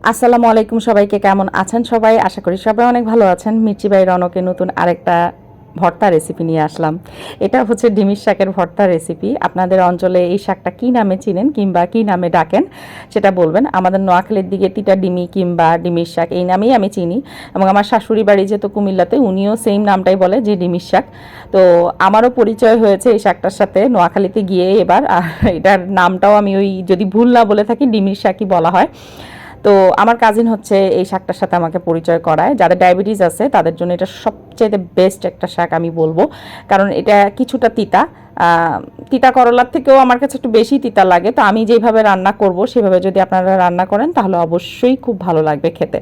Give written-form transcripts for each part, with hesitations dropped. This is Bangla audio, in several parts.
আসসালামু আলাইকুম, সবাইকে কেমন আছেন সবাই? আশা করি সবাই অনেক ভালো আছেন। মির্চি বাই রনকে নতুন আরেকটা ভর্তা রেসিপি নিয়ে আসলাম। এটা হচ্ছে ডিমির শাকের ভর্তা রেসিপি। আপনাদের অঞ্চলে এই শাকটা কী নামে চিনেন কিংবা কী নামে ডাকেন সেটা বলবেন। আমাদের নোয়াখালীর দিকে তিতা ডিমি কিংবা ডিমির শাক এই নামেই আমি চিনি, এবং আমার শাশুড়ি বাড়ি যেহেতু কুমিল্লাতে, উনিও সেম নামটাই বলে যে ডিমির শাক। তো আমারও পরিচয় হয়েছে এই শাকটার সাথে নোয়াখালীতে গিয়ে এবার। আর এটার নামটাও আমি ওই যদি ভুল না বলে থাকি ডিমির শাকই বলা হয়। তো আমার কাজিন হচ্ছে এই শাকটার সাথে আমাকে পরিচয় করায়। যাদের ডায়াবেটিস আছে তাদের জন্য এটা সবচেয়ে বেস্ট একটা শাক আমি বলবো, কারণ এটা কিছুটা তিতা। তিতা করলার থেকেও আমার কাছে একটু বেশি তিতা লাগে। তো আমি যেভাবে রান্না করব সেভাবে যদি আপনারা রান্না করেন তাহলে অবশ্যই খুব ভালো লাগবে খেতে।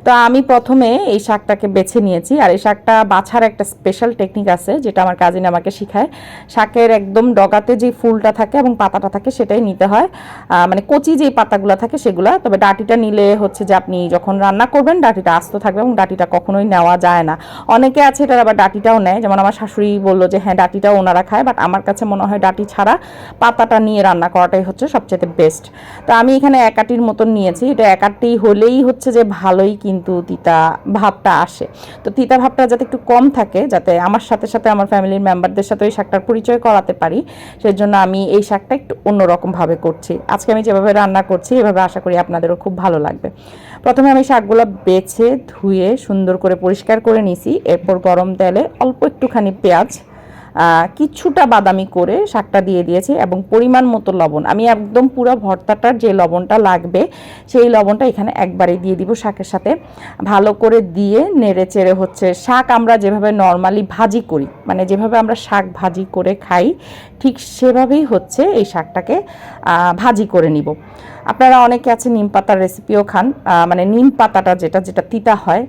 তো আমি প্রথমে এই শাকটাকে বেছে নিয়েছি, আর এই শাকটা বাছার একটা স্পেশাল টেকনিক আছে যেটা আমার কাজিন আমাকে শিখায়। শাকের একদম ডগাতে যে ফুলটা থাকে এবং পাতাটা থাকে সেটাই নিতে হয়, মানে কচি যেই পাতাগুলো থাকে সেগুলো। তবে ডাঁটিটা নিলে হচ্ছে যে আপনি যখন রান্না করবেন ডাঁটিটা আস্ত থাকবে এবং ডাঁটিটা কখনোই নেওয়া যায় না। অনেকে আছে এটার আবার ডাঁটিটাও নেয়, যেমন আমার শাশুড়ি বললো যে হ্যাঁ ডাঁটিটাও ওনারা খায়, বাট আমার কাছে মনে হয় ডাঁটি ছাড়া পাতাটা নিয়ে রান্না করাটাই হচ্ছে সবচেয়ে বেস্ট। তো আমি এখানে এক আটির মতন নিয়েছি। এটা এক আটি হলেই হচ্ছে যে ভালোই কিন্তু তিতা ভাবটা আসে। তো তিতা ভাবটা যাতে একটু কম থাকে, যাতে আমার সাথে সাথে আমার ফ্যামিলির মেম্বারদের সাথে ওই শাকটার পরিচয় করাতে পারি, সেই জন্য আমি এই শাকটা একটু অন্যরকমভাবে করছি। আজকে আমি যেভাবে রান্না করছি এভাবে আশা করি আপনাদেরও খুব ভালো লাগবে। প্রথমে আমি শাকগুলো বেছে ধুয়ে সুন্দর করে পরিষ্কার করে নিছি। এরপর গরম তেলে অল্প একটুখানি পেঁয়াজ, কিছুটা বাদামি করে শাকটা দিয়ে দিয়েছি এবং পরিমাণ মতো লবণ। আমি একদম পুরো ভর্তাটার যে লবণটা লাগবে সেই লবণটা এখানে একবারে দিয়ে দিব শাকের সাথে। ভালো করে দিয়ে নেড়ে চেড়ে হচ্ছে শাক আমরা যেভাবে নর্মালি ভাজি করি, মানে যেভাবে আমরা শাক ভাজি করে খাই ঠিক সেভাবেই হচ্ছে এই শাকটাকে ভাজি করে নিব। আপনারা অনেকে আছে নিম পাতার রেসিপিও খান, মানে নিম পাতাটা যেটা যেটা তিতা হয়,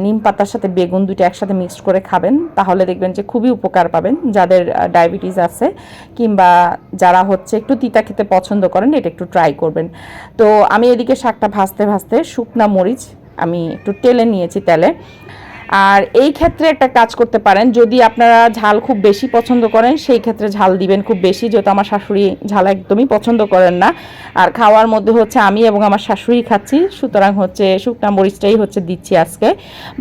নিম পাতার সাথে বেগুন দুটো একসাথে মিক্সড করে খাবেন, তাহলে দেখবেন যে খুবই উপকার পাবেন। যাদের ডায়াবেটিস আছে কিংবা যারা হচ্ছে একটু তিতা খেতে পছন্দ করেন এটা একটু ট্রাই করবেন। তো আমি এদিকে শাকটা ভাজতে ভাজতে শুকনা মরিচ আমি একটু টেলে নিয়েছি তেলে। আর এই ক্ষেত্রে একটা কাজ করতে পারেন, যদি আপনারা ঝাল খুব বেশি পছন্দ করেন সেই ক্ষেত্রে ঝাল দিবেন খুব বেশি, যেহেতু আমার শাশুড়ি ঝাল একদমই পছন্দ করেন না। আর খাওয়ার মধ্যে হচ্ছে আমি এবং আমার শাশুড়ি খাচ্ছি, সুতরাং হচ্ছে শুকনা মরিচটাই হচ্ছে দিচ্ছি আজকে।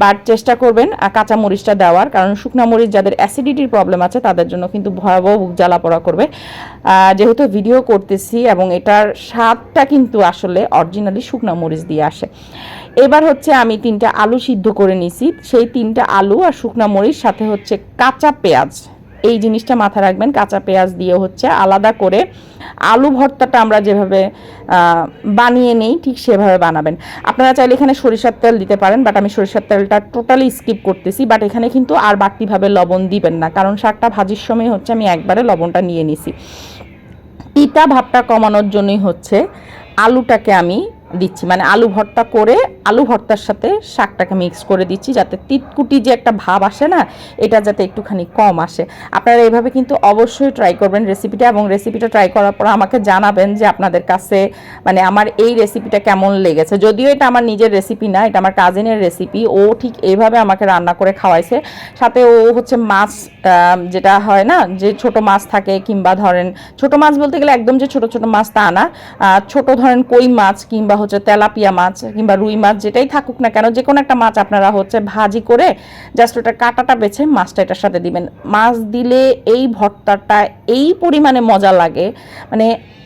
বাট চেষ্টা করবেন কাঁচা মরিচটা দেওয়ার, কারণ শুকনা মরিচ যাদের অ্যাসিডিটির প্রবলেম আছে তাদের জন্য কিন্তু ভয়াবহ বুক জ্বালা পোড়া করবে। যেহেতু ভিডিও করতেছি এবং এটার স্বাদটা কিন্তু আসলে অরিজিনালি শুকনা মরিচ দিয়ে আসে। এবার হচ্ছে আমি 3টা আলু সিদ্ধ করে নিছি, সেই 3টা আলু আর শুকনা মরিচ সাথে হচ্ছে কাঁচা পেঁয়াজ, এই জিনিসটা মাথায় রাখবেন। কাঁচা পেঁয়াজ দিয়ে হচ্ছে আলাদা করে আলু ভর্তাটা আমরা যেভাবে বানিয়ে নেই ঠিক সেভাবে বানাবেন। আপনারা চাইলে এখানে সরিষার তেল দিতে পারেন, বাট আমি সরিষার তেলটা টোটালি স্কিপ করতেছি। বাট এখানে কিন্তু আর বাড়তিভাবে লবণ দিবেন না, কারণ শাকটা ভাজির সময় হচ্ছে আমি একবারে লবণটা নিয়ে নিছি। তিতা ভাবটা কমানোর জন্যই হচ্ছে আলুটাকে আমি দিচ্ছি, মানে আলু ভর্তা করে আলু ভর্তার সাথে শাকটাকে মিক্স করে দিচ্ছি, যাতে তিতকুটি যে একটা ভাব আসে না এটা যাতে একটুখানি কম আসে। আপনারা এইভাবে কিন্তু অবশ্যই ট্রাই করবেন রেসিপিটা, এবং রেসিপিটা ট্রাই করার পর আমাকে জানাবেন যে আপনাদের কাছে মানে আমার এই রেসিপিটা কেমন লেগেছে। যদিও এটা আমার নিজের রেসিপি না, এটা আমার কাজিনের রেসিপি, ও ঠিক এইভাবে আমাকে রান্না করে খাওয়াইছে। সাথে ও হচ্ছে মাছ, যেটা হয় না যে ছোট মাছ থাকে, কিংবা ধরেন ছোট মাছ বলতে গেলে একদম যে ছোট ছোট মাছ তা না, ছোট ধরেন কই মাছ কিংবা হচ্ছে তেলাপিয়া মাছ কিংবা রুই মাছ যেটাই থাকুক না কেন, যে কোনো একটা মাছ আপনারা হচ্ছে ভাজি করে জাস্ট ওটা কাঁটাটা বেছে মাছটা এটার সাথে দিবেন। মাছ দিলে এই ভর্তাটা এই পরিমাণে মজা লাগে, মানে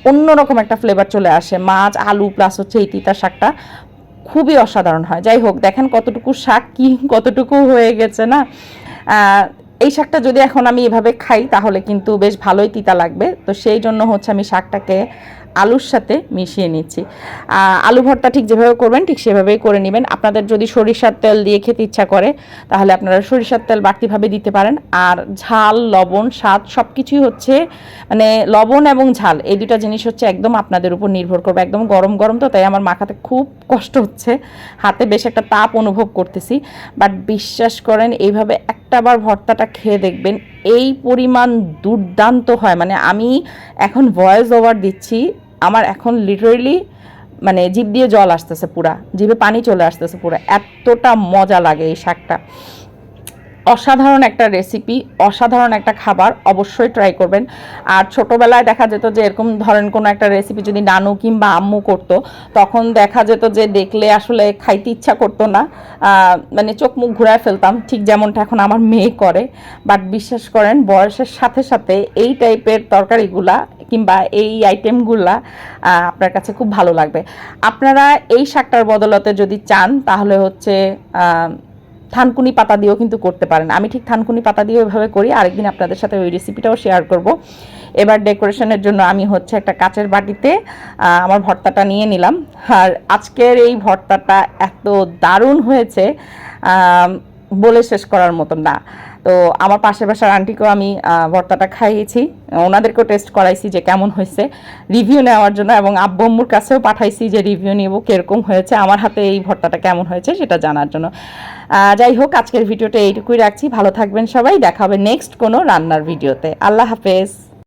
অন্যরকম একটা ফ্লেভার চলে আসে। মাছ আলু প্লাস হচ্ছে এই তিতা শাকটা খুবই অসাধারণ হয়। যাই হোক, দেখেন কতটুকু শাক কি কতটুকু হয়ে গেছে না। এই শাকটা যদি এখন আমি এভাবে খাই তাহলে কিন্তু বেশ ভালোই তিতা লাগবে। তো সেই জন্য হচ্ছে আমি শাকটাকে আলুর সাথে মিশিয়ে নিচ্ছি। আলু ভর্তা ঠিক যেভাবে করবেন ঠিক সেভাবেই করে নেবেন। আপনাদের যদি সরিষার তেল দিয়ে খেতে ইচ্ছা করে তাহলে আপনারা সরিষার তেল বাড়তিভাবে দিতে পারেন। আর ঝাল লবণ স্বাদ সব কিছুই হচ্ছে, মানে লবণ এবং ঝাল এই দুটা জিনিস হচ্ছে একদম আপনাদের উপর নির্ভর করবে। একদম গরম গরম তো, তাই আমার মাখাতে খুব কষ্ট হচ্ছে, হাতে বেশ একটা তাপ অনুভব করতেছি। বাট বিশ্বাস করেন এইভাবে একটা বার ভর্তাটা খেয়ে দেখবেন এই পরিমাণ দুর্দান্ত হয়, মানে আমি এখন ভয়েস ওভার দিচ্ছি, আমার এখন লিটারেলি মানে জিভ দিয়ে জল আসতেছে, পুরা জিভে পানি চলে আসতেছে পুরা, এতটা মজা লাগে এই শাকটা। অসাধারণ একটা রেসিপি, অসাধারণ একটা খাবার, অবশ্যই ট্রাই করবেন। আর ছোটোবেলায় দেখা যেত যে এরকম ধরেন কোনো একটা রেসিপি যদি নানু কিংবা আম্মু করতো, তখন দেখা যেত যে দেখলে আসলে খাইতে ইচ্ছা করতো না, মানে চোখ মুখ ঘুরায় ফেলতাম, ঠিক যেমনটা এখন আমার মেয়ে করে। বাট বিশ্বাস করেন বয়সের সাথে সাথে এই টাইপের তরকারিগুলা কিংবা এই আইটেমগুলা আপনার কাছে খুব ভালো লাগবে। আপনারা এই শাকটার বদলতে যদি চান তাহলে হচ্ছে থানকুনি পাতা দিয়েও কিন্তু করতে পারেন। আমি ঠিক থানকুনি পাতা দিয়েও এভাবে করি, আরেকদিন আপনাদের সাথে ওই রেসিপিটাও শেয়ার করব। এবার ডেকোরেশনের জন্য আমি হচ্ছে একটা কাচের বাটিতে আমার ভর্তাটা নিয়ে নিলাম। আর আজকের এই ভর্তাটা এত দারুণ হয়েছে, বলে শেষ করার মতন না। তো আমার পাশের বাসার আন্টিকেও আমি ভর্তাটা খাইয়েছি, ওনাদেরকেও টেস্ট করাইছি যে কেমন হয়েছে রিভিউ নেওয়ার জন্য, এবং আব্বু আম্মুর কাছেও পাঠাইছি যে রিভিউ নিব কীরকম হয়েছে, আমার হাতে এই ভর্তাটা কেমন হয়েছে সেটা জানার জন্য। যাই হোক, আজকের ভিডিওটা এইটুকুই রাখছি। ভালো থাকবেন সবাই, দেখা হবে নেক্সট কোনো রান্নার ভিডিওতে। আল্লাহ হাফেজ।